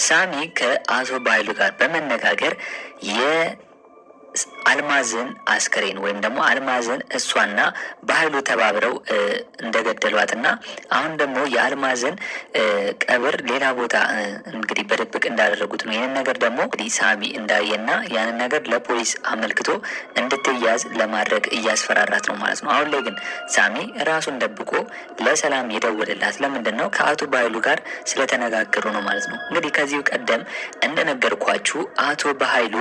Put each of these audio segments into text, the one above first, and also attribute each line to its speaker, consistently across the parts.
Speaker 1: ሳሚ ከአቶ ባይሉ ጋር በመነጋገር አልማዝን አስከሬን ወይም ደግሞ አልማዝን እሷና በኃይሉ ተባብረው እንደገደሏትና አሁን ደግሞ የአልማዝን ቀብር ሌላ ቦታ እንግዲህ በድብቅ እንዳደረጉት ነው። ይህንን ነገር ደግሞ እንግዲህ ሳሚ እንዳየና ያንን ነገር ለፖሊስ አመልክቶ እንድትያዝ ለማድረግ እያስፈራራት ነው ማለት ነው። አሁን ላይ ግን ሳሚ ራሱን ደብቆ ለሰላም የደወለላት ለምንድን ነው? ከአቶ በኃይሉ ጋር ስለተነጋገሩ ነው ማለት ነው። እንግዲህ ከዚህ ቀደም እንደነገርኳችሁ አቶ በኃይሉ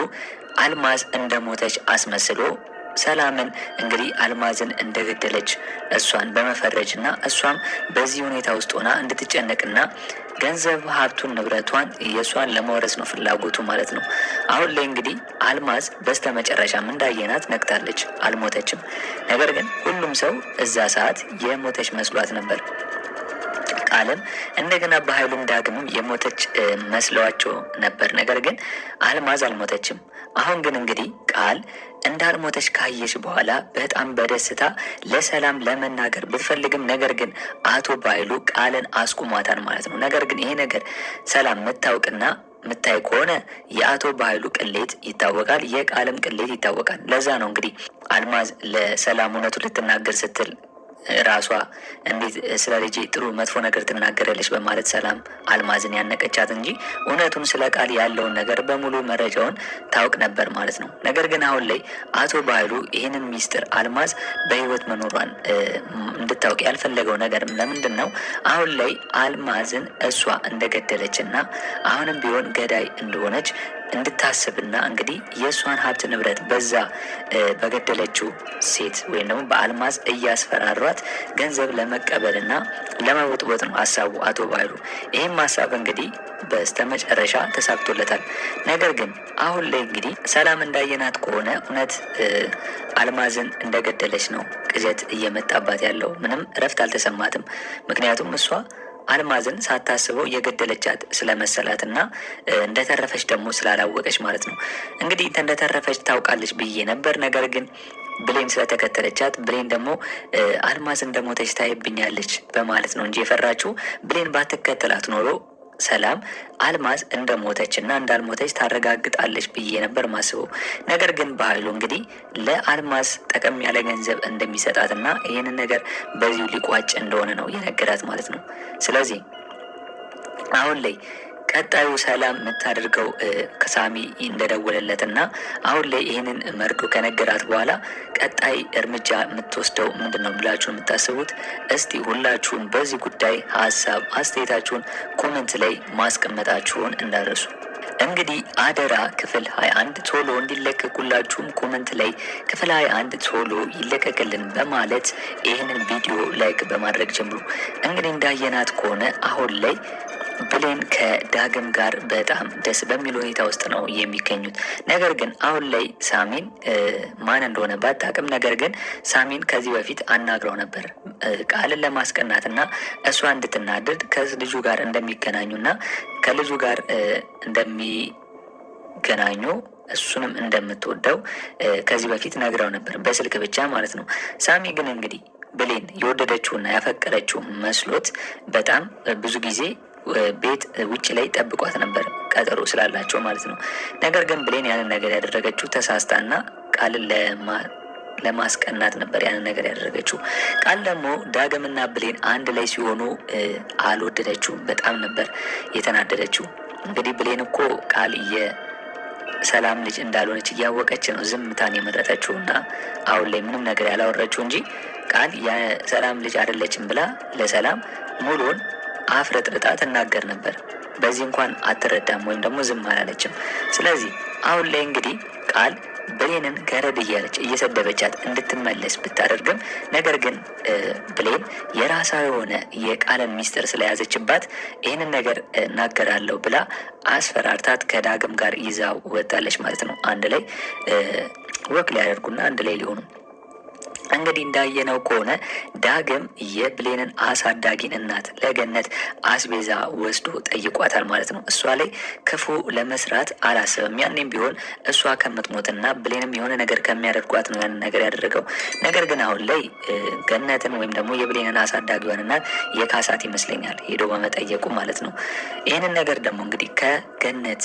Speaker 1: አልማዝ እንደሞተች አስመስሎ ሰላምን እንግዲህ አልማዝን እንደገደለች እሷን በመፈረጅና እሷም በዚህ ሁኔታ ውስጥ ሆና እንድትጨነቅና ገንዘብ ሀብቱን ንብረቷን የእሷን ለመውረስ ነው ፍላጎቱ ማለት ነው። አሁን ላይ እንግዲህ አልማዝ በስተመጨረሻም እንዳየናት ነቅታለች፣ አልሞተችም። ነገር ግን ሁሉም ሰው እዛ ሰዓት የሞተች መስሏት ነበር። ቃልም እንደገና በኃይሉም ዳግምም የሞተች መስለዋቸው ነበር። ነገር ግን አልማዝ አልሞተችም። አሁን ግን እንግዲህ ቃል እንዳልሞተች ካየች በኋላ በጣም በደስታ ለሰላም ለመናገር ብትፈልግም ነገር ግን አቶ በኃይሉ ቃልን አስቁሟታል ማለት ነው። ነገር ግን ይሄ ነገር ሰላም የምታውቅና ምታይ ከሆነ የአቶ በኃይሉ ቅሌት ይታወቃል፣ የቃልም ቅሌት ይታወቃል። ለዛ ነው እንግዲህ አልማዝ ለሰላም እውነቱ ልትናገር ስትል ራሷ እንዴት ስለ ልጄ ጥሩ መጥፎ ነገር ትናገራለች በማለት ሰላም አልማዝን ያነቀቻት እንጂ እውነቱን ስለ ቃል ያለውን ነገር በሙሉ መረጃውን ታውቅ ነበር ማለት ነው። ነገር ግን አሁን ላይ አቶ በኃይሉ ይህንን ሚስጥር አልማዝ በህይወት መኖሯን እንድታውቅ ያልፈለገው ነገር ለምንድን ነው? አሁን ላይ አልማዝን እሷ እንደገደለችና አሁንም ቢሆን ገዳይ እንደሆነች እንድታስብና እንግዲህ የእሷን ሀብት ንብረት በዛ በገደለችው ሴት ወይም ደግሞ በአልማዝ እያስፈራሯት ገንዘብ ለመቀበልና ለመቦጥቦጥ ነው ሀሳቡ አቶ በኃይሉ። ይህም ሀሳብ እንግዲህ በስተመጨረሻ ተሳክቶለታል። ነገር ግን አሁን ላይ እንግዲህ ሰላም እንዳየናት ከሆነ እውነት አልማዝን እንደገደለች ነው ቅዠት እየመጣባት ያለው። ምንም እረፍት አልተሰማትም። ምክንያቱም እሷ አልማዝን ሳታስበው የገደለቻት ስለመሰላትና እንደተረፈች ደግሞ ስላላወቀች ማለት ነው። እንግዲህ እንደተረፈች ታውቃለች ብዬ ነበር። ነገር ግን ብሌን ስለተከተለቻት ብሌን ደግሞ አልማዝ እንደሞተች ታይብኛለች በማለት ነው እንጂ የፈራችው ብሌን ባትከተላት ኖሮ ሰላም አልማዝ እንደሞተች እና እንዳልሞተች ታረጋግጣለች ብዬ ነበር ማስበው። ነገር ግን በኃይሉ እንግዲህ ለአልማዝ ጠቀም ያለ ገንዘብ እንደሚሰጣትና ይህንን ነገር በዚሁ ሊቋጭ እንደሆነ ነው የነገራት ማለት ነው። ስለዚህ አሁን ላይ ቀጣዩ ሰላም የምታደርገው ከሳሚ እንደደወለለትና አሁን ላይ ይህንን መርዶ ከነገራት በኋላ ቀጣይ እርምጃ የምትወስደው ምንድን ነው ብላችሁ የምታስቡት? እስቲ ሁላችሁም በዚህ ጉዳይ ሀሳብ አስተያየታችሁን ኮመንት ላይ ማስቀመጣችሁን እንዳረሱ። እንግዲህ አደራ ክፍል 21 ቶሎ እንዲለቀቁላችሁም ኮመንት ላይ ክፍል 21 ቶሎ ይለቀቅልን በማለት ይህንን ቪዲዮ ላይክ በማድረግ ጀምሩ። እንግዲህ እንዳየናት ከሆነ አሁን ላይ ብሌን ከዳግም ጋር በጣም ደስ በሚል ሁኔታ ውስጥ ነው የሚገኙት። ነገር ግን አሁን ላይ ሳሚን ማን እንደሆነ ባታውቅም፣ ነገር ግን ሳሚን ከዚህ በፊት አናግረው ነበር ቃልን ለማስቀናትና እሷ እንድትናደድ ከልጁ ጋር እንደሚገናኙና ከልጁ ጋር እንደሚገናኙ እሱንም እንደምትወደው ከዚህ በፊት ነግረው ነበር በስልክ ብቻ ማለት ነው። ሳሚ ግን እንግዲህ ብሌን የወደደችውና ያፈቀረችው መስሎት በጣም ብዙ ጊዜ ቤት ውጭ ላይ ጠብቋት ነበር ቀጠሮ ስላላቸው ማለት ነው። ነገር ግን ብሌን ያንን ነገር ያደረገችው ተሳስታና ቃልን ለማስቀናት ነበር ያንን ነገር ያደረገችው። ቃል ደግሞ ዳግምና ብሌን አንድ ላይ ሲሆኑ አልወደደችውም። በጣም ነበር የተናደደችው። እንግዲህ ብሌን እኮ ቃል የሰላም ልጅ እንዳልሆነች እያወቀች ነው ዝምታን የመረጠችው እና አሁን ላይ ምንም ነገር ያላወረችው እንጂ ቃል የሰላም ልጅ አይደለችም ብላ ለሰላም ሙሉውን አፍረጥርጣ ትናገር ነበር። በዚህ እንኳን አትረዳም ወይም ደግሞ ዝም አላለችም። ስለዚህ አሁን ላይ እንግዲህ ቃል ብሌንን ገረድ እያለች እየሰደበቻት እንድትመለስ ብታደርግም ነገር ግን ብሌን የራሷ የሆነ የቃልን ሚስጥር ስለያዘችባት ይህንን ነገር እናገራለሁ ብላ አስፈራርታት ከዳግም ጋር ይዛ ወጣለች ማለት ነው። አንድ ላይ ወክ ሊያደርጉና አንድ ላይ ሊሆኑ እንግዲህ እንዳየነው ከሆነ ዳግም የብሌንን አሳዳጊን እናት ለገነት አስቤዛ ወስዶ ጠይቋታል ማለት ነው። እሷ ላይ ክፉ ለመስራት አላሰበም። ያኔም ቢሆን እሷ ከምትሞትና ብሌንም የሆነ ነገር ከሚያደርጓት ነው ያንን ነገር ያደረገው። ነገር ግን አሁን ላይ ገነትን ወይም ደግሞ የብሌንን አሳዳጊዋን እናት የካሳት ይመስለኛል ሄዶ በመጠየቁ ማለት ነው። ይህንን ነገር ደግሞ እንግዲህ ከገነት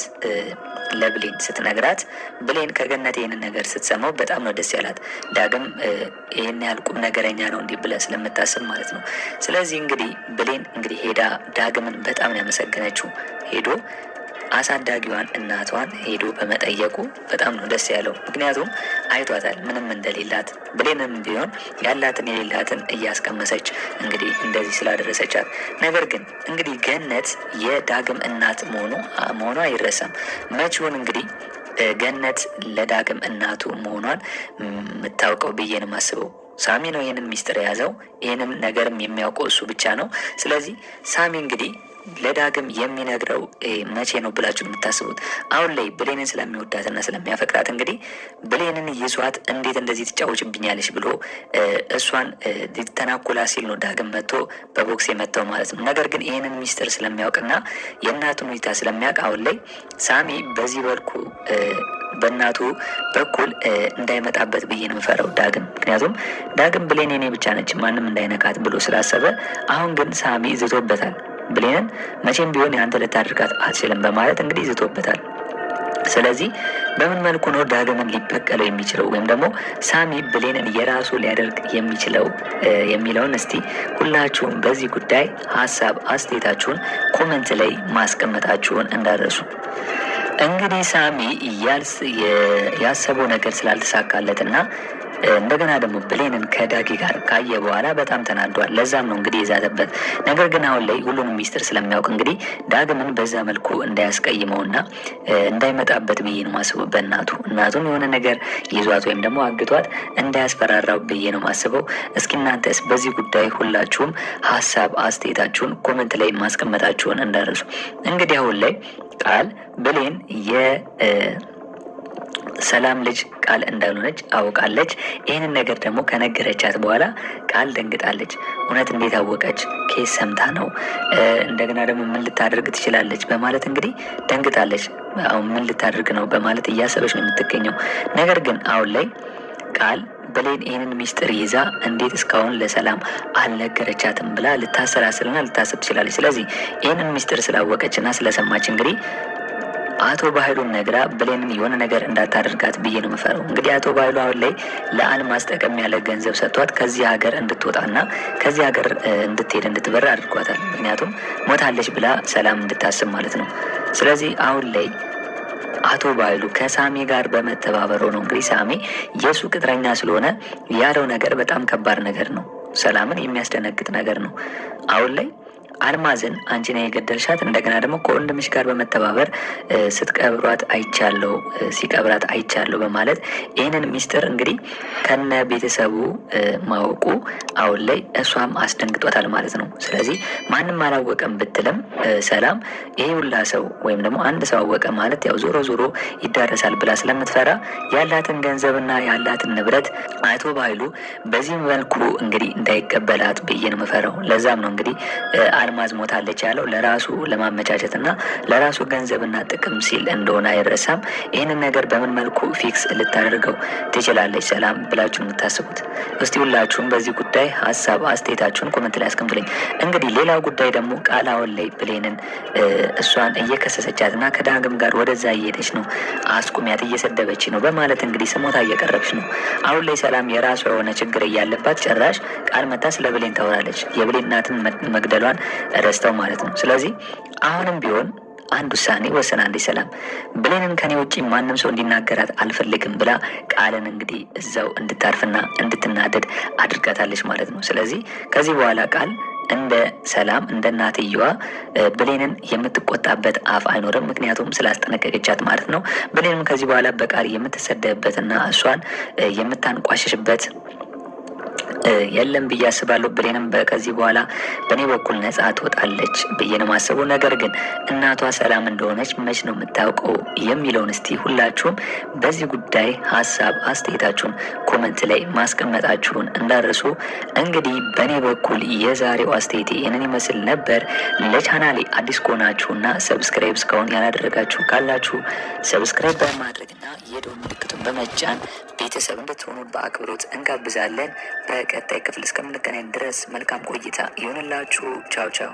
Speaker 1: ለብሌን ስትነግራት ብሌን ከገነት ይህንን ነገር ስትሰማው በጣም ነው ደስ ያላት። ዳግም ይህን ያህል ቁም ነገረኛ ነው እንዲህ ብለህ ስለምታስብ ማለት ነው። ስለዚህ እንግዲህ ብሌን እንግዲህ ሄዳ ዳግምን በጣም ነው ያመሰገነችው። ሄዶ አሳዳጊዋን እናቷን ሄዶ በመጠየቁ በጣም ነው ደስ ያለው። ምክንያቱም አይቷታል ምንም እንደሌላት፣ ብሌንም ቢሆን ያላትን የሌላትን እያስቀመሰች እንግዲህ እንደዚህ ስላደረሰቻት። ነገር ግን እንግዲህ ገነት የዳግም እናት መሆኗ አይረሳም። መቼውን እንግዲህ ገነት ለዳግም እናቱ መሆኗን የምታውቀው ብዬ ነው የማስበው። ሳሚ ነው ይህንን ሚስጥር የያዘው። ይህንም ነገርም የሚያውቀው እሱ ብቻ ነው። ስለዚህ ሳሚ እንግዲህ ለዳግም የሚነግረው መቼ ነው ብላችሁ የምታስቡት? አሁን ላይ ብሌንን ስለሚወዳትና ስለሚያፈቅራት እንግዲህ ብሌንን ይዟት እንዴት እንደዚህ ትጫወችብኛለች ብሎ እሷን ሊተናኮላ ሲል ነው ዳግም መጥቶ በቦክስ የመታው ማለት ነው። ነገር ግን ይህንን ሚስጥር ስለሚያውቅና የእናቱን ሁኔታ ስለሚያውቅ አሁን ላይ ሳሚ በዚህ በልኩ በእናቱ በኩል እንዳይመጣበት ብዬ ነው የምፈራው ዳግም። ምክንያቱም ዳግም ብሌን የኔ ብቻ ነች ማንም እንዳይነካት ብሎ ስላሰበ፣ አሁን ግን ሳሚ ዝቶበታል። ብሌንን መቼም ቢሆን ያንተ ልታደርጋት አትችልም በማለት እንግዲህ ዝቶበታል። ስለዚህ በምን መልኩ ነው ዳግምን ሊበቀለው የሚችለው ወይም ደግሞ ሳሚ ብሌንን የራሱ ሊያደርግ የሚችለው የሚለውን እስቲ ሁላችሁም በዚህ ጉዳይ ሀሳብ አስተያየታችሁን ኮመንት ላይ ማስቀመጣችሁን እንዳትረሱ። እንግዲህ ሳሚ ያሰበው ነገር ስላልተሳካለትና እንደገና ደግሞ ብሌንን ከዳጊ ጋር ካየ በኋላ በጣም ተናዷል። ለዛም ነው እንግዲህ የዛተበት። ነገር ግን አሁን ላይ ሁሉንም ሚስጥር ስለሚያውቅ እንግዲህ ዳግምን በዛ መልኩ እንዳያስቀይመውና እንዳይመጣበት ብዬ ነው ማስበው። እናቱን የሆነ ነገር ይዟት ወይም ደግሞ አግቷት እንዳያስፈራራው ብዬ ነው ማስበው። እስኪ እናንተስ በዚህ ጉዳይ ሁላችሁም ሀሳብ አስተያየታችሁን ኮመንት ላይ ማስቀመጣችሁን እንዳረሱ። እንግዲህ አሁን ላይ ቃል ብሌን ሰላም ልጅ ቃል እንዳልሆነች አውቃለች። ይህንን ነገር ደግሞ ከነገረቻት በኋላ ቃል ደንግጣለች። እውነት እንዴት አወቀች? ኬስ ሰምታ ነው? እንደገና ደግሞ ምን ልታደርግ ትችላለች? በማለት እንግዲህ ደንግጣለች። አሁን ምን ልታደርግ ነው በማለት እያሰበች ነው የምትገኘው። ነገር ግን አሁን ላይ ቃል ብሌን ይህንን ሚስጥር ይዛ እንዴት እስካሁን ለሰላም አልነገረቻትም ብላ ልታሰላስልና ልታስብ ትችላለች። ስለዚህ ይህንን ሚስጥር ስላወቀችና ስለሰማች እንግዲህ አቶ ባህሉን ነግራ ብሌንን የሆነ ነገር እንዳታደርጋት ብዬ ነው የምፈራው። እንግዲህ አቶ ባህሉ አሁን ላይ ለአልማዝ ጠቀም ያለ ገንዘብ ሰጥቷት ከዚህ ሀገር እንድትወጣና ከዚህ ሀገር እንድትሄድ እንድትበር አድርጓታል። ምክንያቱም ሞታለች ብላ ሰላም እንድታስብ ማለት ነው። ስለዚህ አሁን ላይ አቶ ባህሉ ከሳሚ ጋር በመተባበሩ ነው እንግዲህ ሳሚ የሱ ቅጥረኛ ስለሆነ ያለው ነገር በጣም ከባድ ነገር ነው። ሰላምን የሚያስደነግጥ ነገር ነው። አሁን ላይ አልማዝን አንቺ ነህ የገደልሻት፣ እንደገና ደግሞ ከወንድምሽ ጋር በመተባበር ስትቀብሯት አይቻለሁ፣ ሲቀብራት አይቻለሁ በማለት ይህንን ሚስጥር እንግዲህ ከነ ቤተሰቡ ማወቁ አሁን ላይ እሷም አስደንግጧታል ማለት ነው። ስለዚህ ማንም አላወቀም ብትልም ሰላም ይሄ ሁላ ሰው ወይም ደግሞ አንድ ሰው አወቀ ማለት ያው ዞሮ ዞሮ ይዳረሳል ብላ ስለምትፈራ ያላትን ገንዘብና ያላትን ንብረት አቶ ባህሉ በዚህ መልኩ እንግዲህ እንዳይቀበላት ብዬ ነው የምፈራው። ለዛም ነው እንግዲህ አልማዝ ሞታለች ያለው ለራሱ ለማመቻቸትና ለራሱ ገንዘብና ጥቅም ሲል እንደሆነ አይረሳም። ይህንን ነገር በምን መልኩ ፊክስ ልታደርገው ትችላለች ሰላም ብላችሁ የምታስቡት? እስቲ ሁላችሁም በዚህ ጉዳይ ሀሳብ አስተያየታችሁን ኮመንት ላይ አስቀምጡልኝ። እንግዲህ ሌላው ጉዳይ ደግሞ ቃል አሁን ላይ ብሌንን እሷን እየከሰሰቻትና ከዳግም ጋር ወደዛ እየሄደች ነው፣ አስቁሚያት፣ እየሰደበች ነው በማለት እንግዲህ ስሞታ እየቀረበች ነው። አሁን ላይ ሰላም የራሷ የሆነ ችግር እያለባት ጭራሽ ቃል መታ ስለ ብሌን ታወራለች። የብሌን እናትን መግደሏን ረስተው ማለት ነው። ስለዚህ አሁንም ቢሆን አንድ ውሳኔ ወሰናለች ሰላም። ብሌንን ከኔ ውጪ ማንም ሰው እንዲናገራት አልፈልግም ብላ ቃልን እንግዲህ እዛው እንድታርፍና እንድትናደድ አድርጋታለች ማለት ነው። ስለዚህ ከዚህ በኋላ ቃል እንደ ሰላም እንደ እናትየዋ ብሌንን የምትቆጣበት አፍ አይኖርም። ምክንያቱም ስላስጠነቀቀቻት ማለት ነው። ብሌንም ከዚህ በኋላ በቃል የምትሰደብበትና እሷን የምታንቋሸሽበት የለም ብዬ አስባለሁ። ብሌንም ከዚህ በኋላ በእኔ በኩል ነጻ ትወጣለች ብዬ ነው የማስበው። ነገር ግን እናቷ ሰላም እንደሆነች መች ነው የምታውቀው የሚለውን እስቲ ሁላችሁም በዚህ ጉዳይ ሀሳብ አስተያየታችሁን ኮመንት ላይ ማስቀመጣችሁን እንዳርሱ። እንግዲህ በእኔ በኩል የዛሬው አስተያየቴ ይህንን ይመስል ነበር። ለቻናሌ አዲስ ከሆናችሁና ሰብስክራይብ እስካሁን ያላደረጋችሁ ካላችሁ ሰብስክራይብ በማድረግና የደወል ምልክቱን በመጫን ቤተሰብ እንድትሆኑ በአክብሮት እንጋብዛለን። በቀጣይ ክፍል እስከምንገናኝ ድረስ መልካም ቆይታ ይሆንላችሁ። ቻው ቻው።